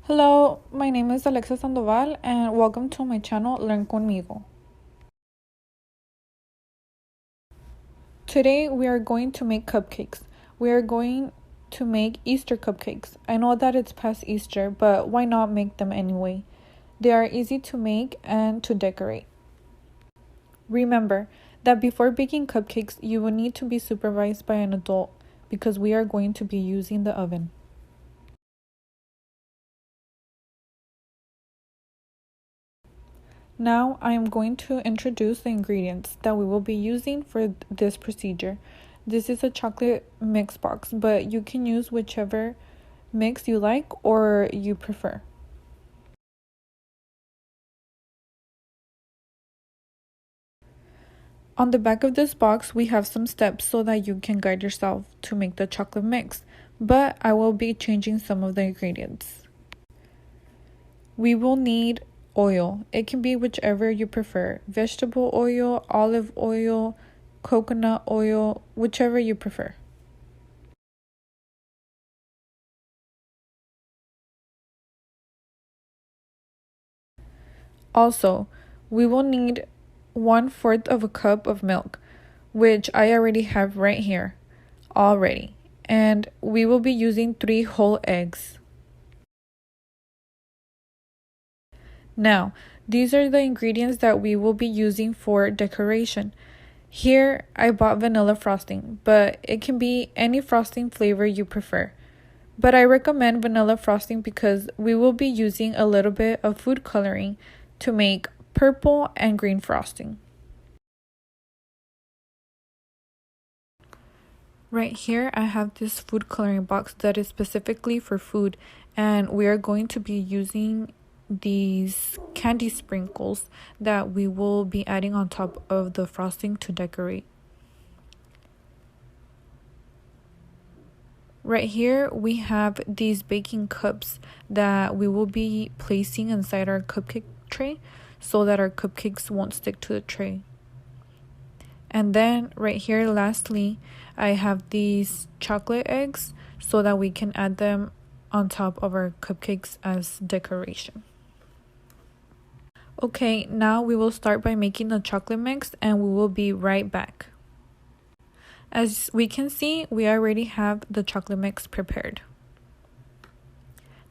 Hello, my name is Alexa Sandoval and welcome to my channel Learn Conmigo. Today we are going to make cupcakes. We are going to make Easter cupcakes. I know that it's past Easter, but why not make them anyway? They are easy to make and to decorate. Remember that before baking cupcakes, you will need to be supervised by an adult because we are going to be using the oven. Now I am going to introduce the ingredients that we will be using for this procedure. This is a chocolate mix box, but you can use whichever mix you like or you prefer. On the back of this box, we have some steps so that you can guide yourself to make the chocolate mix, but I will be changing some of the ingredients. We will need oil. It can be whichever you prefer. Vegetable oil, olive oil, coconut oil, whichever you prefer. Also, we will need 1/4 of a cup of milk, which I already have right here already. And we will be using 3 whole eggs. Now, these are the ingredients that we will be using for decoration. Here, I bought vanilla frosting, but it can be any frosting flavor you prefer. But I recommend vanilla frosting because we will be using a little bit of food coloring to make purple and green frosting. Right here, I have this food coloring box that is specifically for food, and we are going to be using these candy sprinkles that we will be adding on top of the frosting to decorate. Right here, we have these baking cups that we will be placing inside our cupcake tray so that our cupcakes won't stick to the tray. And then right here, lastly, I have these chocolate eggs so that we can add them on top of our cupcakes as decoration. Okay, now we will start by making the chocolate mix and we will be right back. As we can see, we already have the chocolate mix prepared.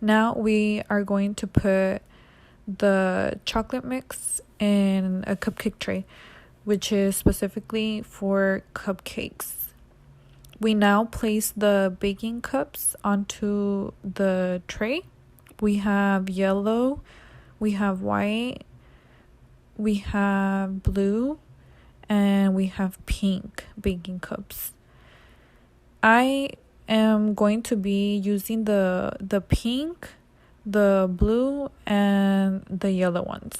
Now we are going to put the chocolate mix in a cupcake tray, which is specifically for cupcakes. We now place the baking cups onto the tray. We have yellow, we have white, we have blue, and we have pink baking cups. I am going to be using the pink, the blue, and the yellow ones.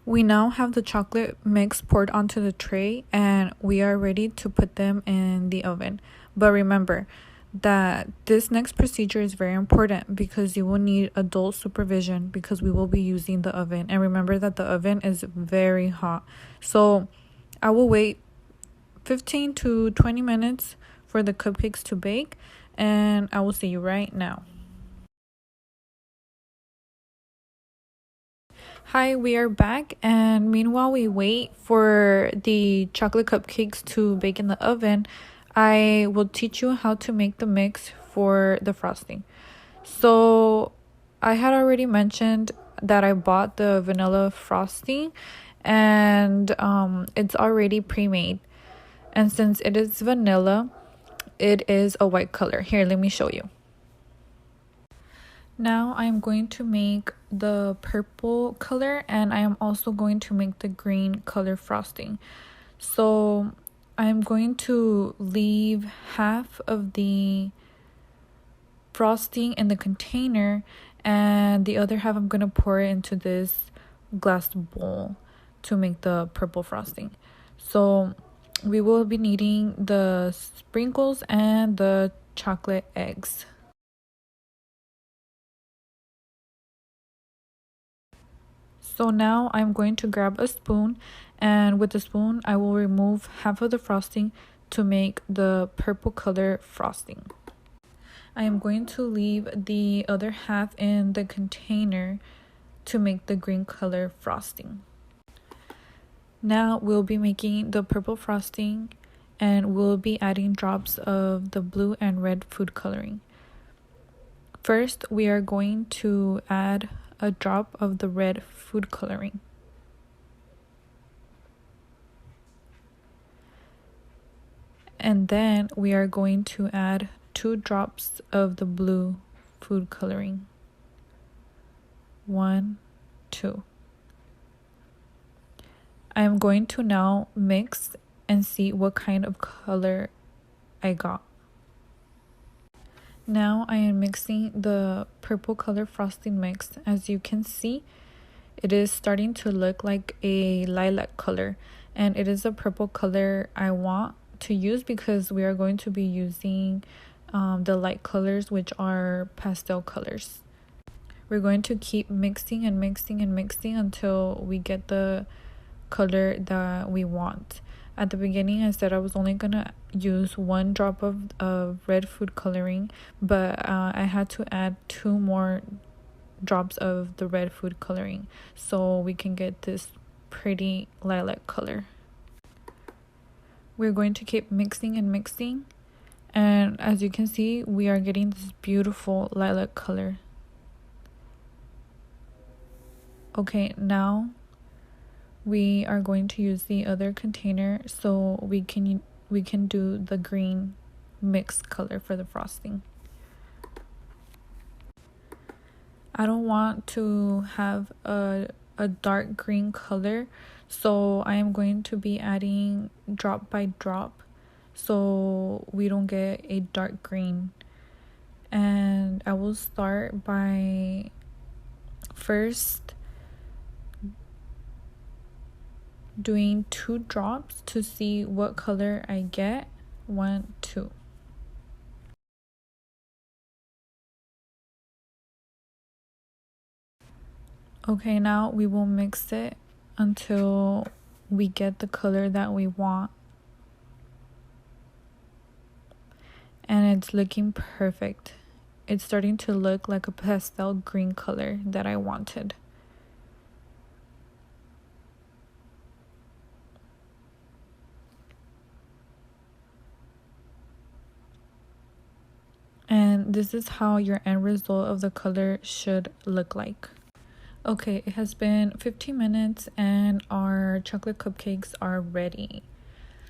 We now have the chocolate mix poured onto the tray and we are ready to put them in the oven. But remember that this next procedure is very important because you will need adult supervision because we will be using the oven. And remember that the oven is very hot. So I will wait 15 to 20 minutes for the cupcakes to bake and I will see you right now. Hi, we are back, and meanwhile we wait for the chocolate cupcakes to bake in the oven, I will teach you how to make the mix for the frosting. So, I had already mentioned that I bought the vanilla frosting, and it's already pre-made. And since it is vanilla, it is a white color. Here, let me show you. Now I am going to make the purple color and I am also going to make the green color frosting. So I'm going to leave half of the frosting in the container and the other half I'm going to pour it into this glass bowl. to make the purple frosting. So we will be needing the sprinkles and the chocolate eggs. So now I'm going to grab a spoon, and with the spoon I will remove half of the frosting to make the purple color frosting. I am going to leave the other half in the container to make the green color frosting. Now we'll be making the purple frosting, and we'll be adding drops of the blue and red food coloring. First, we are going to add a drop of the red food coloring. And then we are going to add 2 drops of the blue food coloring. 1, 2. I am going to now mix and see what kind of color I got. Now I am mixing the purple color frosting mix. As you can see, it is starting to look like a lilac color, and it is a purple color I want to use because we are going to be using the light colors, which are pastel colors. We're going to keep mixing and mixing and mixing until we get the color that we want. At the beginning I said I was only gonna use 1 drop of red food coloring, but I had to add 2 more drops of the red food coloring so we can get this pretty lilac color. We're going to keep mixing and mixing, and as you can see, we are getting this beautiful lilac color. Okay, now we are going to use the other container so we can do the green mixed color for the frosting. I don't want to have a dark green color, so I am going to be adding drop by drop so we don't get a dark green. And I will start by first doing 2 drops to see what color I get. 1, 2. Okay, now we will mix it until we get the color that we want. And it's looking perfect. It's starting to look like a pastel green color that I wanted. And this is how your end result of the color should look like. Okay, it has been 15 minutes and our chocolate cupcakes are ready.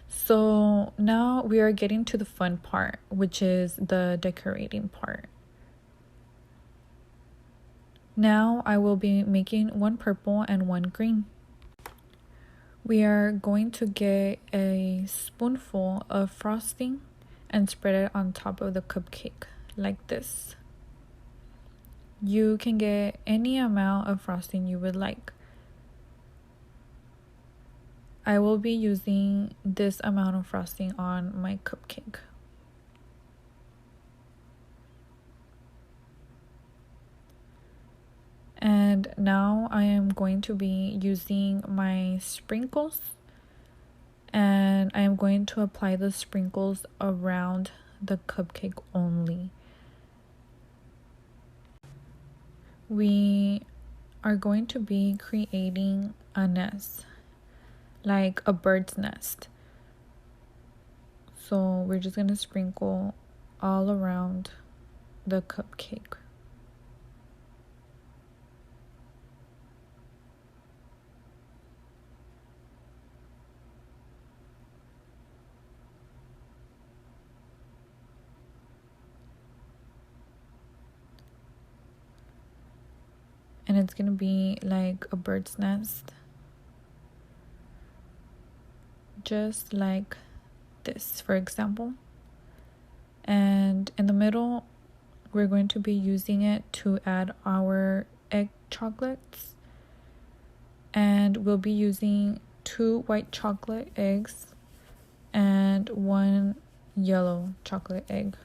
So now we are getting to the fun part, which is the decorating part. Now I will be making 1 purple and 1 green. We are going to get a spoonful of frosting and spread it on top of the cupcake like this. You can get any amount of frosting you would like. I will be using this amount of frosting on my cupcake. And now I am going to be using my sprinkles, and I am going to apply the sprinkles around the cupcake only. We are going to be creating a nest, like a bird's nest. So we're just going to sprinkle all around the cupcake. And it's going to be like a bird's nest, just like this, for example. And in the middle, we're going to be using it to add our egg chocolates. And we'll be using 2 white chocolate eggs and 1 yellow chocolate egg.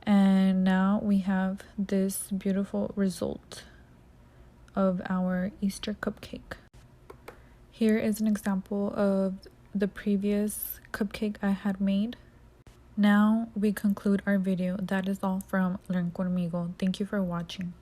And now we have this beautiful result of our Easter cupcake. Here is an example of the previous cupcake I had made. Now we conclude our video. That is all from Learn Conmigo. Thank you for watching.